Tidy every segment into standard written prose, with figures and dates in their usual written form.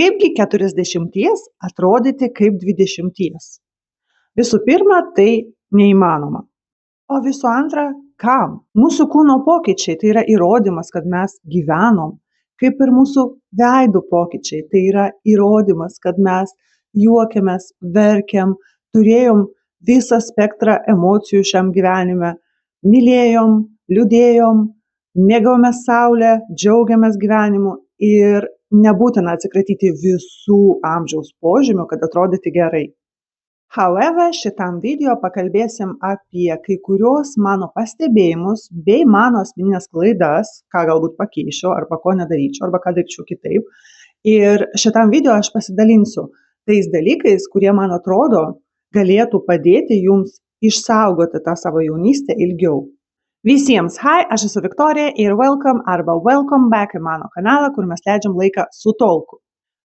Kaipgi 40 atrodyti kaip 20? Visų pirma, tai neįmanoma. O visų antra, kam? Mūsų kūno pokyčiai tai yra įrodymas, kad mes gyvenom. Kaip ir mūsų veidų pokyčiai, tai yra įrodymas, kad mes juokiamės, verkiam, turėjom visą spektrą emocijų šiam gyvenime, mylėjom, liūdėjom, mėgavomės saulę, džiaugiamės gyvenimu ir nebūtina atsikratyti visų amžiaus požymių, kad atrodyti gerai. However, šitam video pakalbėsim apie kai kuriuos mano pastebėjimus bei mano asmeninės klaidas, ką galbūt pakeičiau arba ko nedaryčiau arba ką daryčiau kitaip. Ir šitam video aš pasidalinsiu tais dalykais, kurie man atrodo galėtų padėti jums išsaugoti tą savo jaunystę ilgiau. Visiems, hi, aš esu Viktorija ir welcome back į mano kanalą, kur mes leidžiam laiką su talku.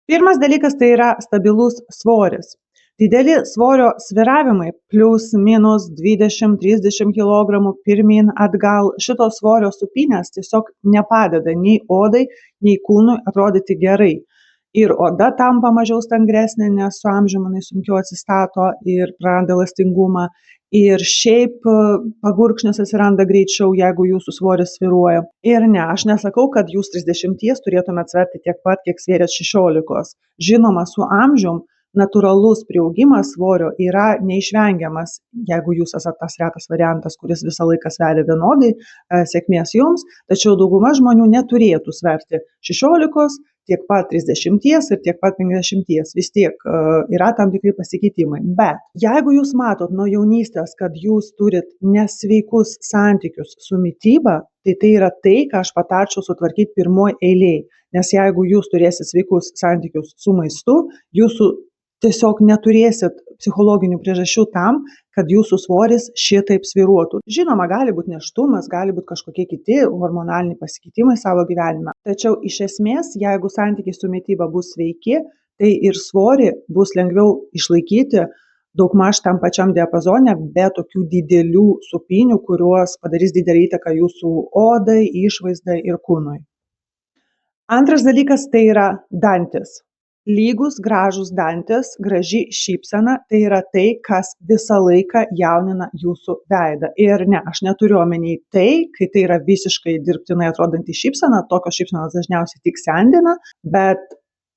Pirmas dalykas tai yra stabilus svoris. Dideli svorio svyravimai plius minus 20-30 kg pirmyn atgal, šitos svorio supynės tiesiog nepadeda nei odai, nei kūnui atrodyti gerai. Ir oda tampa mažiau stangresnė, nes su amžiumi jinai sunkiau atsistato ir praranda elastingumą. Ir šiaip pagurkšnis atsiranda greičiau, jeigu jūsų svoris svyruoja. Ir ne, aš nesakau, kad jūs 30 turėtumėte sverti tiek pat, kiek svėrėt 16. Žinoma, su amžium natūralus priaugimas svorio yra neišvengiamas, jeigu jūs esate tas retas variantas, kuris visą laiką sveria vienodai, sėkmės jums, tačiau dauguma žmonių neturėtų sverti 16, tiek pat 30 ir tiek pat 50, vis tiek yra tam tikri pasikeitimai. Bet jeigu jūs matot nuo jaunystės, kad jūs turit nesveikus santykius su mityba, tai yra tai, ką aš patarčiau sutvarkyti pirmoji eilėje. Nes jeigu jūs turėsit sveikus santykius su maistu, jūsų tiesiog neturėsit psichologinių priežasčių tam, kad jūsų svoris šitaip svyruotų. Žinoma, gali būti nėštumas, gali būti kažkokie kiti hormonaliniai pasikeitimai savo gyvenime. Tačiau iš esmės, jeigu santykiai su mityba bus sveiki, tai ir svorį bus lengviau išlaikyti daugmaž tam pačiam diapazone, be tokių didelių supynių, kurios padarys didelį įtaką jūsų odai, išvaizdai ir kūnui. Antras dalykas tai yra dantis. Lygus, gražus dantis, graži šypsena, tai yra tai, kas visą laiką jaunina jūsų veidą. Ir ne, aš neturiu omeny tai, kai tai yra visiškai dirbtinai atrodanti šypsena, tokios šypsenos dažniausiai tik sendina, bet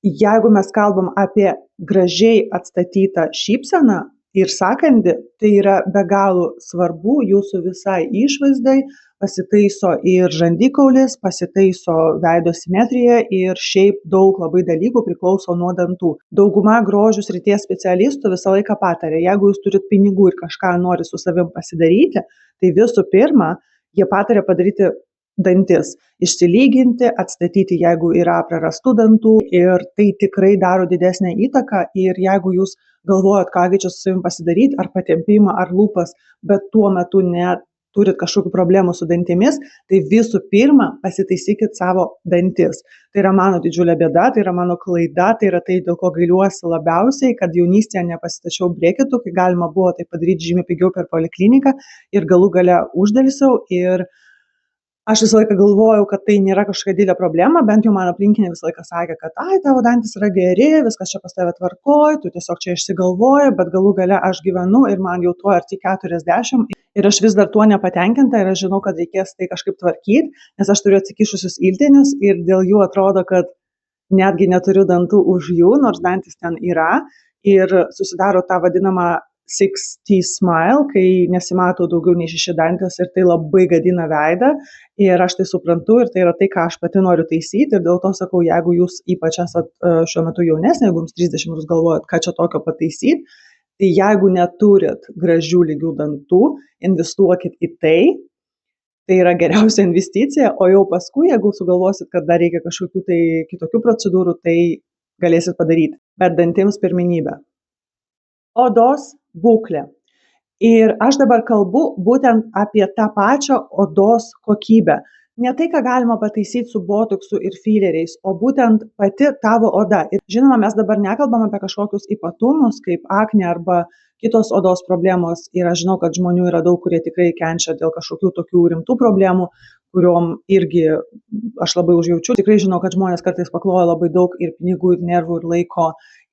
jeigu mes kalbam apie gražiai atstatytą šypseną ir sakantį, tai yra be galo svarbu jūsų visai išvaizdai, pasitaiso ir žandikaulis, pasitaiso veido simetrija ir šiaip daug labai dalykų priklauso nuo dantų. Dauguma grožio srities specialistų visą laiką patarė, jeigu jūs turit pinigų ir kažką nori su savim pasidaryti, tai visų pirma, jie patarė padaryti dantis, išsilyginti, atstatyti, jeigu yra prarastų dantų ir tai tikrai daro didesnę įtaką ir jeigu jūs galvojat, ką čia su savim pasidaryti, ar patempimą, ar lūpas, bet tuo metu net turit kažkokių problemų su dantimis, tai visų pirma pasitaisykit savo dantis. Tai yra mano didžiulė bėda, tai yra mano klaida, tai yra tai, dėl ko gailiuosi labiausiai, kad jaunystėje nepasitačiau breketų, kai galima buvo tai padaryti žymiai pigiau per polikliniką ir galų gale uždėlsiau ir aš visą laiką galvojau, kad tai nėra kažkokia didelė problema, bent jau mano aplinkiniai visą laiką sakė, kad tavo dantis yra geri, viskas čia pas tave tvarkoj, tu tiesiog čia išsigalvoji, bet galų gale aš gyvenu ir man jau tuo arti 40 ir aš vis dar tuo nepatenkinta ir aš žinau, kad reikės tai kažkaip tvarkyti, nes aš turiu atsikišusius iltinius ir dėl jų atrodo, kad netgi neturiu dantų už jų, nors dantis ten yra ir susidaro tą vadinamą 60 smile, kai nesimato daugiau nei 6 dantis ir tai labai gadina veidą ir aš tai suprantu ir tai yra tai, ką aš pati noriu taisyti ir dėl to sakau, jeigu jūs ypač esat šiuo metu jaunesnė, jeigu jums 30 jūs galvojat, ką čia tokio pataisyti, tai jeigu neturit gražių lygių dantų, investuokit į tai, tai yra geriausia investicija, o jau paskui, jeigu sugalvosit, kad dar reikia kažkokių tai kitokių procedūrų, tai galėsit padaryti, bet dantims pirmenybė. Odos būklė. Ir aš dabar kalbu būtent apie tą pačią odos kokybę. Ne tai, ką galima pataisyti su botoksu ir fileriais, o būtent pati tavo oda. Ir žinoma, mes dabar nekalbam apie kažkokius ypatumus, kaip aknė arba kitos odos problemos. Ir aš žinau, kad žmonių yra daug, kurie tikrai kenčia dėl kažkokių tokių rimtų problemų, kuriom irgi aš labai užjaučiu. Tikrai žinau, kad žmonės kartais pakloja labai daug ir pinigų, ir nervų, ir laiko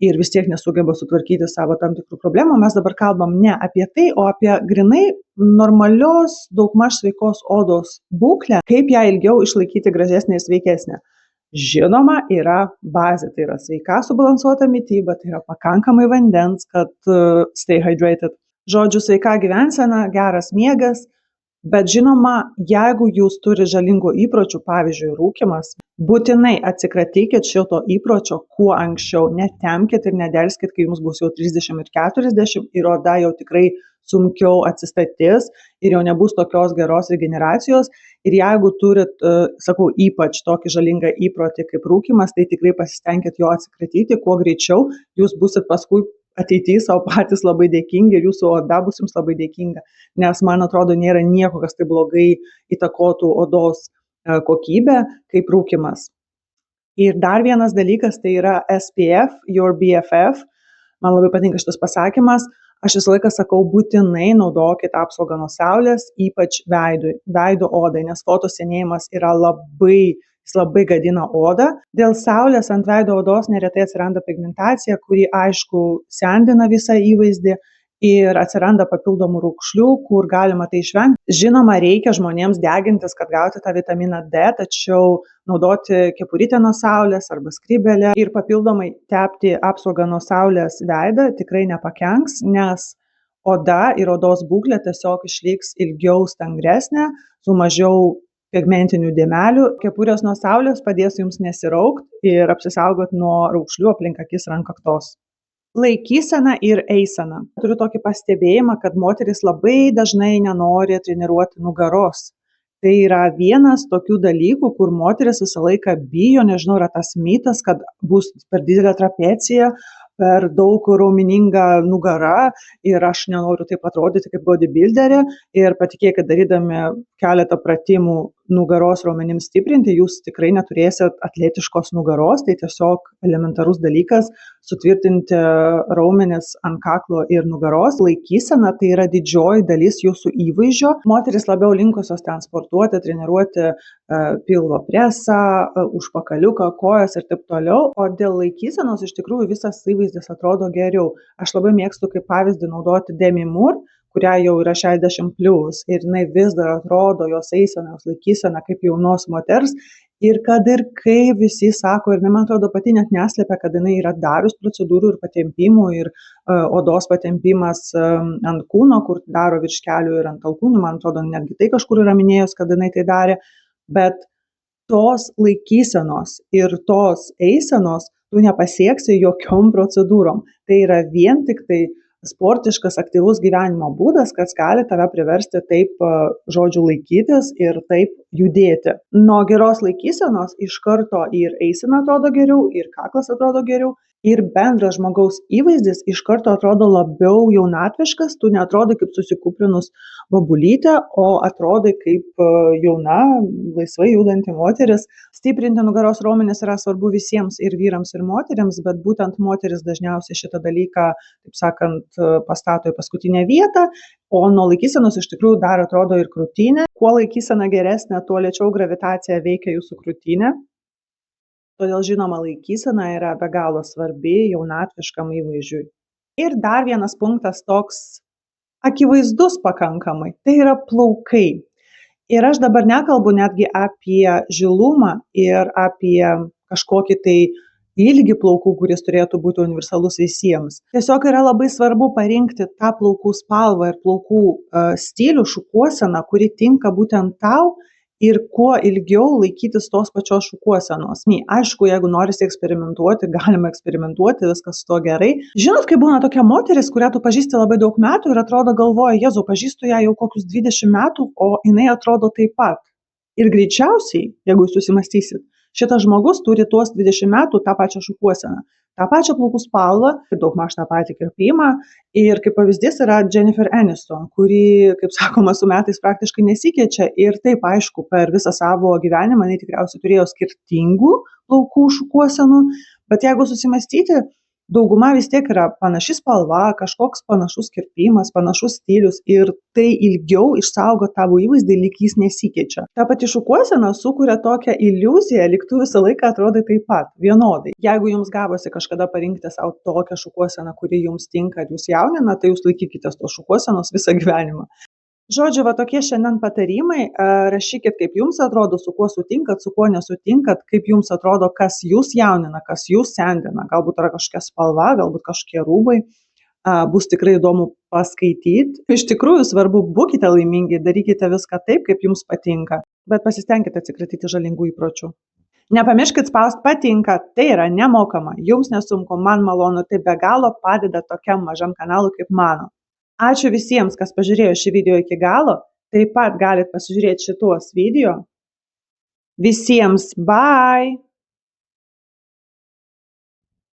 ir vis tiek nesugeba sutvarkyti savo tam tikrų problemų. Mes dabar kalbam ne apie tai, o apie grinai normalios, daugmaž sveikos odos būklę, kaip ją ilgiau išlaikyti gražesnę ir sveikesnę. Žinoma, yra bazė, tai yra sveika subalansuota mityba, tai yra pakankamai vandens, kad stay hydrated. Žodžiu, sveika gyvensena, geras miegas, bet žinoma, jeigu jūs turi žalingų įpročių, pavyzdžiui, rūkymas, būtinai atsikratykit šito įpročio kuo anksčiau, netempkit ir nedelskit, kai jums bus jau 30 ir 40 ir oda jau tikrai sunkiau atsistatys ir jau nebus tokios geros regeneracijos. Ir jeigu turit, sakau, ypač tokį žalingą įprotį kaip rūkymas, tai tikrai pasistengkit jo atsikratyti kuo greičiau, jūs busit paskui ateityje savo patys labai dėkingi ir jūsų oda bus jums labai dėkinga, nes man atrodo nėra nieko, kas tai blogai įtakotų odos kokybę kaip rūkymas. Ir dar vienas dalykas tai yra SPF, your BFF. Man labai patinka šitas pasakymas. Aš visą laiką sakau, būtinai naudokit apsaugą nuo saulės, ypač veido odai, nes fotosenėjimas yra jis labai gadina odą. Dėl saulės ant veido odos neretai atsiranda pigmentacija, kuri aišku sendina visą įvaizdį ir atsiranda papildomų raukšlių, kur galima tai išvengti. Žinoma, reikia žmonėms degintis, kad gauti tą vitaminą D, tačiau naudoti kepurytę nuo saulės arba skrybėlę ir papildomai tepti apsaugą nuo saulės veidą tikrai nepakenks, nes oda ir odos būklė tiesiog išliks ilgiau stangresnė, su mažiau pigmentinių dėmelių. Kepurės nuo saulės padės jums nesiraukti ir apsisaugoti nuo raukšlių aplink akis ir ant kaktos. Laikysena ir eisena. Turiu tokį pastebėjimą, kad moteris labai dažnai nenori treniruoti nugaros. Tai yra vienas tokių dalykų, kur moteris visą laiką bijo, nežinau, yra tas mitas, kad bus per didelė trapecija, per daug raumeninga nugara ir aš nenoriu taip atrodyti kaip bodybuilderė ir patikėkit, darydami keletą pratimų nugaros raumenims stiprinti, jūs tikrai neturėsit atletiškos nugaros, tai tiesiog elementarus dalykas sutvirtinti raumenis ant kaklo ir nugaros. Laikysena tai yra didžioji dalis jūsų įvaizdžio. Moteris labiau linkusios ten sportuoti, treniruoti pilvo presą, užpakaliuką, kojas ir taip toliau, o dėl laikysenos iš tikrųjų visas įvaizdis atrodo geriau. Aš labai mėgstu kaip pavyzdį naudoti Demi Moore, kurią jau yra 60+ ir jinai vis dar atrodo, jos eisena, jos laikysena kaip jaunos moters ir kad ir kaip visi sako, ir man atrodo pati net neslėpia, kad jinai yra darius procedūrų ir patempimų ir odos patempimas ant kūno, kur daro virš kelių ir ant alkūnių, man atrodo netgi tai kažkur yra minėjus, kad jinai tai darė, bet tos laikysenos ir tos eisenos tu nepasieksi jokiom procedūrom. Tai yra vien tik tai sportiškas, aktyvus gyvenimo būdas, kas gali tave priversti taip, žodžiu, laikytis ir taip judėti. Nuo geros laikysenos iš karto ir eisena atrodo geriau, ir kaklas atrodo geriau, ir bendras žmogaus įvaizdis iš karto atrodo labiau jaunatviškas, tu neatrodai kaip susikūprinus bobulytė, o atrodai kaip jauna, laisvai judanti moteris. Stiprinti nugaros raumenis yra svarbu visiems, ir vyrams, ir moteriams, bet būtent moteris dažniausiai šitą dalyką, taip sakant, pastato į paskutinę vietą, o nuo laikysenos iš tikrųjų dar atrodo ir krūtinė. Kuo laikysena geresnė, tuo lėčiau gravitacija veikia jūsų krūtinę. Todėl žinoma, laikysena yra be galo svarbi jaunatviškam įvaizdžiui. Ir dar vienas punktas toks akivaizdus pakankamai, tai yra plaukai. Ir aš dabar nekalbu netgi apie žilumą ir apie kažkokį tai ilgį plaukų, kuris turėtų būti universalus visiems. Tiesiog yra labai svarbu parinkti tą plaukų spalvą ir plaukų stilių, šukuoseną, kuri tinka būtent tau ir kuo ilgiau laikytis tos pačios šukuosenos. Aišku, jeigu norisi eksperimentuoti, galima eksperimentuoti, viskas su to gerai. Žinot, kai būna tokia moteris, kurią tu pažįsti labai daug metų ir atrodo galvoja, Jėzau, pažįstu ją jau kokius 20 metų, o jinai atrodo taip pat. Ir greičiausiai, jeigu jūs susimastysit, šitas žmogus turi tuos 20 metų tą pačią šukuoseną, tą pačią plaukų spalvą, daugmaž tą patį kirpimą. Ir kaip pavyzdys yra Jennifer Aniston, kuri, kaip sakoma, su metais praktiškai nesikeičia. Ir taip, aišku, per visą savo gyvenimą jinai tikriausiai turėjo skirtingų plaukų šukuosenų. Bet jeigu susimastyti, dauguma vis tiek yra panaši spalva, kažkoks panašus kirpimas, panašus stilius ir tai ilgiau išsaugo tavo įvaizdį, lyg jis nesikeičia. Ta pati šukuosena sukuria tokią iliuziją, lyg tu visą laiką atrodai taip pat, vienodai. Jeigu jums gavosi kažkada parinkti savo tokią šukuoseną, kuri jums tinka ir jūs jaunina, tai jūs laikykitės tos šukuosenos visą gyvenimą. Žodžiu, va tokie šiandien patarimai, rašykit, kaip jums atrodo, su kuo sutinkat, su kuo nesutinkat, kaip jums atrodo, kas jūs jaunina, kas jūs sendina, galbūt yra kažkokia spalva, galbūt kažkokie rūbai, bus tikrai įdomu paskaityti. Iš tikrųjų svarbu, būkite laimingi, darykite viską taip, kaip jums patinka, bet pasistengkite atsikratyti žalingų įpročių. Nepamirškit spausti patinka, tai yra nemokama, jums nesunku, man malonu, tai be galo padeda tokiam mažam kanalui kaip mano. Ačiū visiems, kas pažiūrėjo šį video iki galo, taip pat galite pasižiūrėti šitos video. Visiems bye!